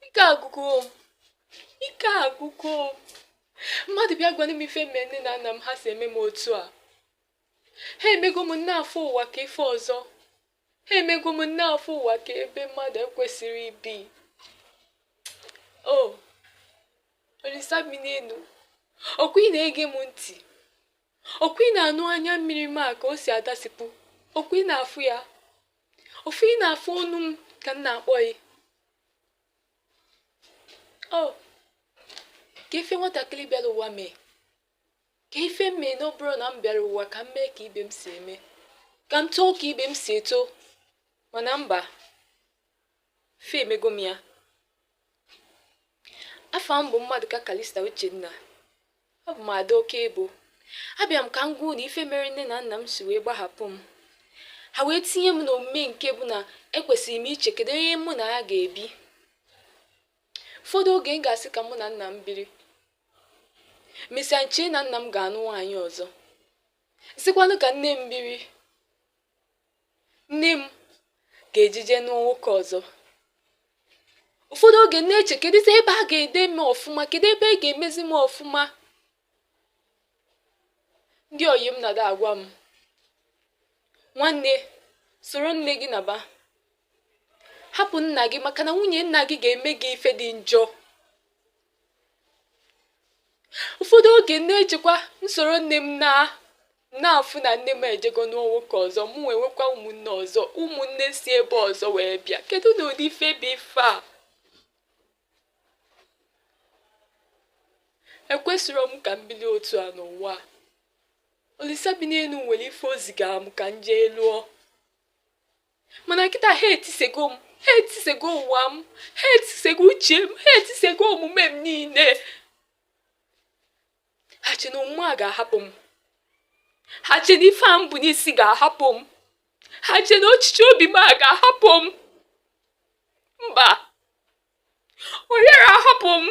ike agụgụ mmadụ bịa gwana m ife mme nne na nna m ha si eme m otu a. Ha emego m n'afọ ụwa ka ife ọzọ. Ha emego m n'afọ ụwa ka ebe mmadụ ekwesịrị ibi. Olisa bi n'elu, ọkwa ị na-ege m ntị, ọkwa ị na-anụ anya mmiri m a ka o si adasịpụ, ọkwa ị na-afụ ya, ọkwa ị na-afụ ọnụ m ka m na-akpọ ya. Ka ife nwatakịrị bịara ụwa mee, ka ife mmee na ọ bụrụ na m bịara ụwa ka m mee ka ibe m si eme, ka m too ka ibe m si eto, mana mba, fe emego m ya. Afọ m bụ mmadụ ka Kalista Uchenna, abụ m ada oke ebo. Abịa m ka m gwuo na ife mere nne na nna m si wee gbahapụ m, ha wee tinye m n'omume nke bụ na ekwesịrị m iche kedu onye mụ na ya ga-ebi. Ụfọdụ oge m ga-asị ka mụ na nna m biri, mesịa nche na nna m ga-anụ nwaanyị ọzọ, sikwanụ ka nne m biri, nne m ga-ejije nụọ nwoke ọzọ. Ụfọdụ oge na-eche kedụzi ebe a ga-ede m ọfụma, kedu ebe a ga-emezi m ọfụma. Ndị oyi m na-ada agwa m, nwanne soro nne gị naba, hapụ nna gị maka na nwunye nna gị ga-eme gị ife dị njọ. Ụfọdụ oge na-echekwa nsoro nne m na-afụ na nne m ejego n'ụwa nwoke ọzọ, mụ wee nwekwa ụmụnne ọzọ, ụmụnne si ebe ọzọ wee bịa. Kedu na ụdị ife bụ ife a? Ekwesịrọ m ka m bili otu a n'ụwa. Olisa bi n'elu nwere ife o zigara m ka m jee lụọ, mana kịta ha etisego m, ha etisego ụwa m, ha etisego uche m, ha etisego omume m niile. Ha che na omume a ga-ahapụ m, ha che na ife a m bụ n'isi ga-ahapụ m, ha che na ochiche obi m a ga-ahapụ m. Mba, onye ga-ahapụ m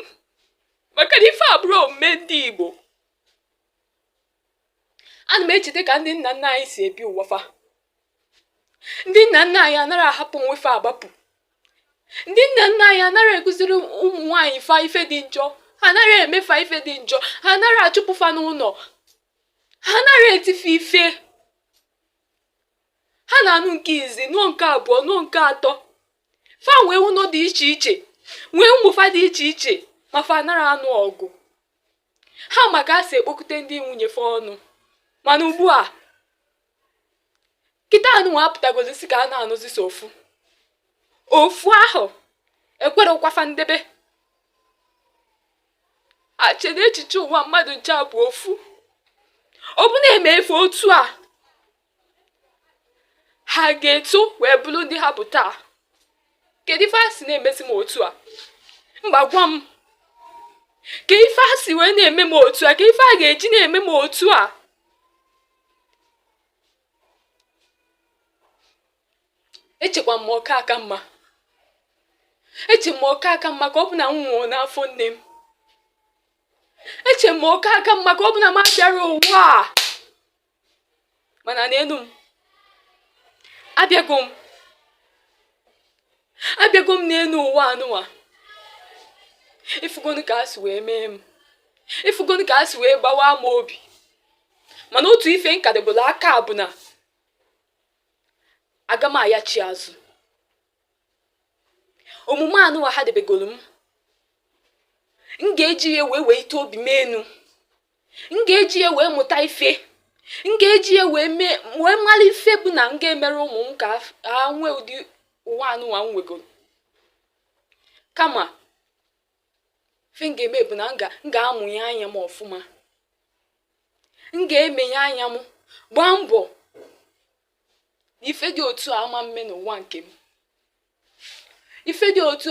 maka na ife a bụrụ omume ndị Igbo. Ana m echeta ka ndị nna nna anyị si ebi ụwa fa. Ndị nna nna anyị anara ahapụ nwefe agbapụ. Ndị nna nna anyị anara ekụziri ụmụ nwaanyị fa ife dị njọ, ha anara emefa ife dị njọ, ha anara achụpụ fa n'ụlọ, ha anara etife ife. Ha na-anụ nke izi, nụọ nke abụọ, nụọ nke atọ, fa nwee ụlọ dị iche iche, nwee ụmụfa dị iche iche, ma fa anara anụ ọgụ. Ha maka asị ekpokute ndị nwunye fa ọnụ. Mana ugbu a kịta anụ nwa apụtagozi si ka a na-anụzisi ofu ahụ ekwere ụkwafa ndebe. Ache na echiche ụwa mmadụ nche bụ ofu. Ọ bụ na-eme efe otu a, ha ga-eto wee bụrụ ndị ha bụ taa. Kedu ife a si na-emezi m otu a? Mba, gwa m, ka ife a si wee na-eme m otu a, ka ife a ga-eji na-eme m otu a? Echekwa m ọka aka mma, eche m ọka aka mma ka ọ bụ na m nwụrụ n'afọ nne m. Eche m ọka aka mma ka ọ bụ na m abịara ụwa a. Mana n'elu m, abịago m n'elu ụwa anụwa. Ifugonu ka a si wee mee m, ifugonu ka a si wee gbawa m obi. Mana otu ife nkadebụla aka bụ na aga m ayachi azụ. Omume anụwa ha debegolu m ga-eji ya wee ite obi m enu, m ga-eji ya wee mụta ife, m ga-eji ya wee mara ife bụ na m ga-emere ụmụ m ka ha nwee ụdị ụwa anụwa m nwegoro. Kama ife m ga-eme bụ na m ga-amụnye anya m ọfụma, m ga-emenye anya m, gbaa mbọ ife dị otu a ama mme n'ụwa nke m. Ife dị otu